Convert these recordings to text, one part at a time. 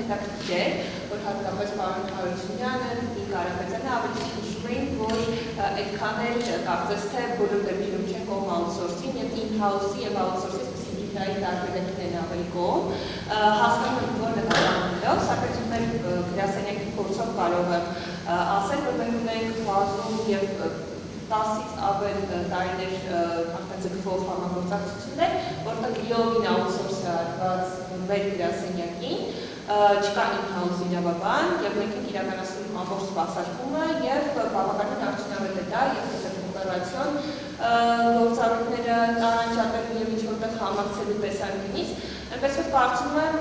հետաքրքիր որ հատկապես պարոն Հարությունյանը, Նիկ Արաբեջյանը ավելի հիշում էին, որ այդքան էլ կարծես թե բոլոր դեպքերում չեն կողմ outsourcing եւ in-house-ի եւ outsourcing սպეციფიկայի տարբերակներն են ավելի կողմ հասկանում ենք որ նկատառումներով, սակայն մեր գրասենյակի փորձով կարող եմ ասել որ մենք ունենք բազում եւ 10-ից ավել տարիներ արդեն ձգվող համագործակցություններ, որտեղ լիովին outsource է արված մեր գրասենյակին, չկա in-house իրավաբան եւ մենք ենք իրականացնում ամբողջ սպասարկումը եւ բավականին արդյունավետ է դա եւ օպերացիոն գործառույթները տարանջատելու եւ ինչ-որտեղ համակցելու տեսանկյունից, այնպես որ կարծում եմ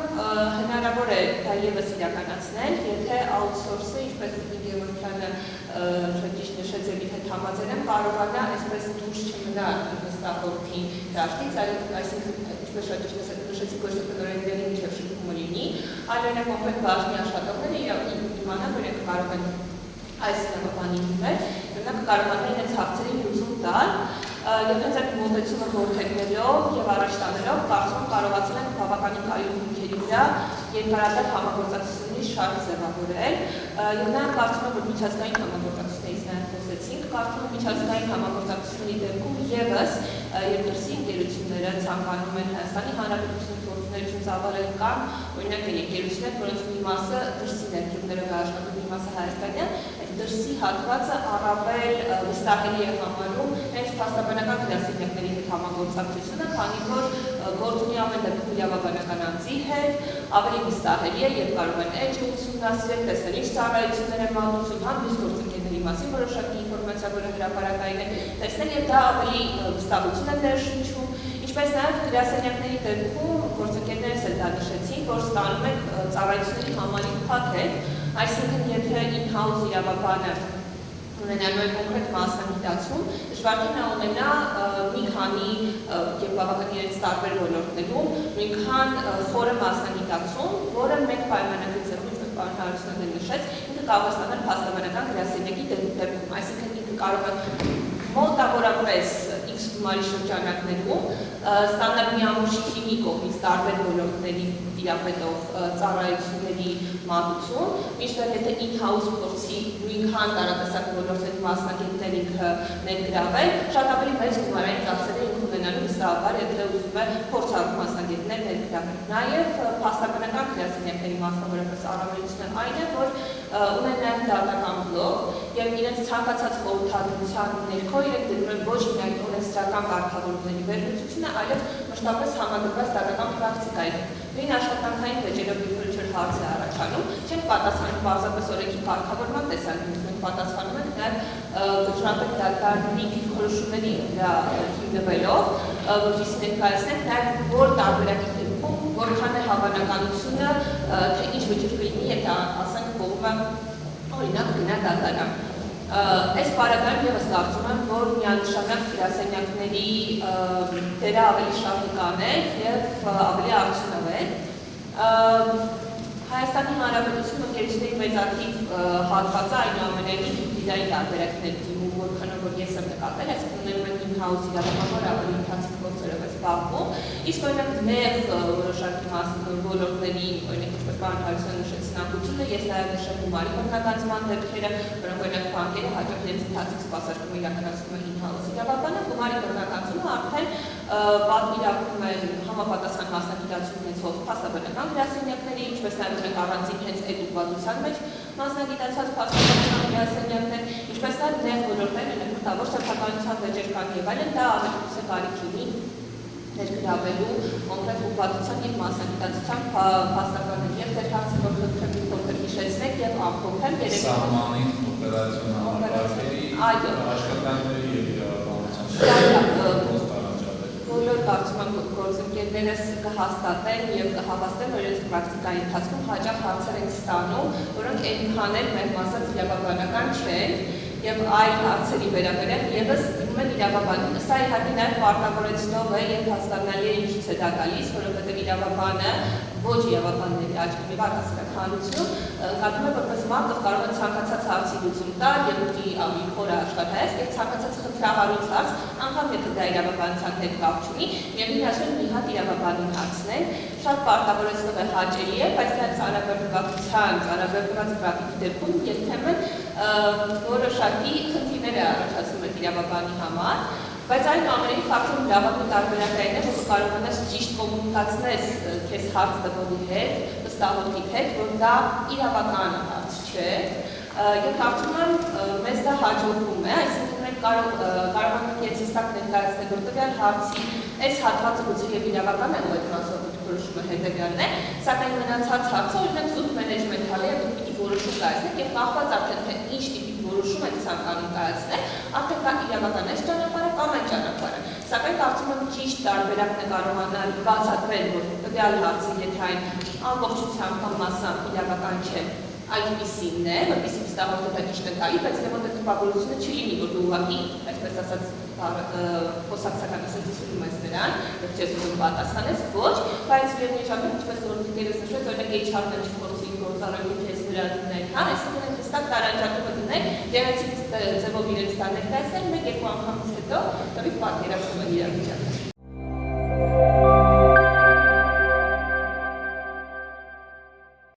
հնարավոր է դա եւս իրականացնել, եթե outsource-ը, ինչպես Գևորգյանը ճիշտ նշեց եւ իհետ համաձայն եմ, կարողանա այսպես դուրս չմնա նստախորհրդի դաշտից, այսինքն ինչպես շատ ճիշտ նշեցիք, ոչ թե տնօրենների միջև շփումը լինի, այլ օրինակ կոնկրետ բաժնի աշխատողները իմանան, որ իրենք կարող են այս իրավաբանի դիմել, նրանք կարողանան իրենց հարցերին լուծում տալ եւ հենց այդ մոտեցումը որդեգնելով եւ առաջ տանելով կարծում եմ կարողացել են բավականին կայուն հիմքերի վրա երկարատև համագործակցությունների շարք ձևավորել եւ նաեւ կարծում եմ որ միջազգային համագործակցություններից նաեւ խոսեցինք կարծում եմ միջազգային համագործակցությունների դեպքում եւս երկրի ընկերությունները ցանկանում են Հայաստանի Հանրապետությունի գործունեություն ծավալել կամ օրինակ ընկերություններ որոնց մի մասը դրսի ներդրումներով է աշխատում մի մասը հայաստանյան դրսի հատվածը առավել վստահելի է համարում հենց փաստաբանական գրասենյակների հետ համագործակցությունը, քանի որ գործ ունի ամեն դեպքում իրավաբանական անձի հետ, ավելի վստահելի է եւ կարող են էջ ուսումնասիրել, տեսնել ինչ ծառայություններ են մատուցում, հանդես գործընկերների մասին որոշակի ինֆորմացիա, որը հրապարակային է, տեսնել եւ դա ավելի վստահություն է ներշնչում, ինչպես նաեւ գրասենյակների դեպքում գործընկերներս էլ դա նշեցին, որ ստանում են ծառայությունների համալիր փաթեթ, այսինքն եթե in-house իրավաբանը ունենալու է կոնկրետ մասնագիտացում, դժվարին է ունենա մի քանի եւ բավականին իրենց տարբեր ոլորտներում նույնքան խորը մասնագիտացում, որը մեկ պայմանագրի ձեռքում, ինչպես պարոն Հարությունյանը նշեց, ինքը կարող է ստանալ փաստաբանական գրասենյակի դեպքում, այսինքն ինքը կարող է մոտավորապես X գումարի շրջանակներում ստանալ մի ամուր թիմի կողմից տարբեր ոլորտների տիրապետող ծառայությունների մատուցում, մինչդեռ եթե in-house փորձի նույնքան տարատեսակ ոլորտների մասնագետներ ինքը ներգրավել, շատ ավելի մեծ գումարային ծախսեր է ինքը ունենալու վստահաբար, եթե ուզում է փորձառու մասնագետներ ներգրավել։ Նաև փաստաբանական գրասենյակների մասնավորապես առավելությունը այն է, որ ունեն նաև դատական բլոկ եւ իրենց ցանկացած խորհրդատվության ներքո իրենք դնում են ոչ միայն օրենսդրական կարգավորումների վերլուծությունը, այլև մշտապես համադրված դատական պրակտիկայի։ Նույն աշխատանքային վեճերով ինչ-որ հարց է առաջանում, չենք պատասխանում պարզապես օրենքի կարգավորման տեսանկյունից, մենք պատասխանում ենք նաև վճռապետ դատարանի դիրքորոշումների վրա հիմնվելով, որպեսզի ներկայացնենք նաև որ տարբերակի դեպքում որքան է հավանականությունը, թե ինչ վճիռ կլինի, եթե ասենք կողմը օրինակ գնա դատարան։ Այս պարագայում եւս կարծում եմ, որ միանշանակ գրասենյակների դերը ավելի շահեկան է եւ ավելի արդյունավետ։ Հայաստանի Հանրապետությունում ընկերությունների մեծ ակտիվ հատվածը այնուամենայնիվ հիբրիդային տարբերակներ դիմում, որքանով որ ես եմ նկատել, այսինքն ունենում են in-house իրավաբաններ ավելի ընթացիկ գործերով է զբաղվում, իսկ օրինակ նեղ որոշակի ոլորտների, օրինակ ինչպես պարոն Հարությունյանը նշեց սնանկությունը, ես նաև նշեմ գումարի կողմնակացման դեպքերը, որոնք օրինակ բանկերը հաճախ իրենց ընթացիկ սպասարկումը իրականացնում են in-house իրավաբանը, գումարի կողմնակացումը արդեն պատվիրակում է համապատասխան մասնագիտացում ունեցող փաստաբանական գրասենյակների, ինչպես նաև ունենք առանձին հենց այդ ուղղվածության մեջ մասնագիտացած փաստաբանական գրասենյակներ, ինչպես նաև նեղ ոլորտներ ունենք մտավոր սեփականության վեճեր կան եւ այլն, դա ավելի ուշ է կարիք ունի ներգրավելու կոնկրետ ուղղվածության եւ մասնագիտացության փաստաբանների եւ ձեր հարցը որ խնդրեմ փոքր հիշեցնեք եւ ամփոփեմ երեք սահմանին օպերացիոնալ աշխատանքների եւ իրավաբանության բոլոր կարծում եմ գործընկերներս կհաստատեն եւ կհավաստեն, որ իրենց պրակտիկայի ընթացքում հաճախ հարցեր են ստանում, որոնք այնքան էլ մեր մասած իրավաբանական չեն եւ այլ հարցերի վերաբերյալ եւս դիմում են իրավաբանին։ Սա իհարկե նաեւ պարտավորեցնող է եւ հասկանալի է ինչից է դա գալիս, որովհետեւ իրավաբանը ոչ իրավաբանների աչքով եւ առասարակայնություն կազմում է որպես մարդ, ով կարող է ցանկացած հարցի լուծում տալ եւ ուղղի ավելի խորը աշխատել եւ ցանկացած խնդրահարույց հարց, անգամ եթե դա իրավաբանության հետ կապ չունի, միևնույն ասել մի հատ իրավաբանին հարցնել, շատ պարտավորեցնող է հաճելի է, բայց դա ծանրաբեռնվածության, ծանրաբեռնված պրակտիկի դեպքում երբեմն որոշակի խնդիրներ է առաջացնում այդ իրավաբանի համար, բայց այնուամենայնիվ ֆակտորը լավագույն տարբերակային է, որ կարողանաս ճիշտ կոմունիկացնես քեզ հարց տվողի հետ, վստահողի հետ, որ դա իրավական հարց չէ, եւ կարծում եմ մեզ դա հաջողվում է, այսինքն մենք կարող ենք եզրստակ ներկայացնել, որ տվյալ հարցի այս հատվածը գուցե եւ իրավական է, ու այդ մասով որոշումը հետեւյալն է, սակայն մնացած հարցը օրինակ զուտ մենեջմենթալ է, որ պիտի որոշում կայացնեք եւ կախված արդեն թե ինչ տիպի որոշում եք ցանկանում կայացնել, արդեն կա իրավական այս ճանապարհը կամ այն ճանապարհը։ Սակայն կարծում եմ ճիշտ տարբերակն է կարողանալ բացատրել, որ տվյալ հարցը եթե այն ամբողջությամբ կամ մասամբ իրավական չէ, այդպիսին է, որպեսզի վստահողը դա ճիշտ է տալի, բայց դեռ տպավորությունը չլինի, որ դու ուղղակի, այսպես ասած, խոսակցական ասացությունում ես նրան, եւ չես ուզում պատասխանես, ոչ, բայց միևնույն ժամանակ, ինչպես որ դերս նշեց, օրինակ HR-ն չփոխի գործառույթի քեզ վրա դնել, հա, այսինքն հստակ տարանջատումը դնել, գեղեցիկ ձևով իրենց տանել դասել, մեկ-երկու անգամից հետո տվի պատկերացումը իրավիճակի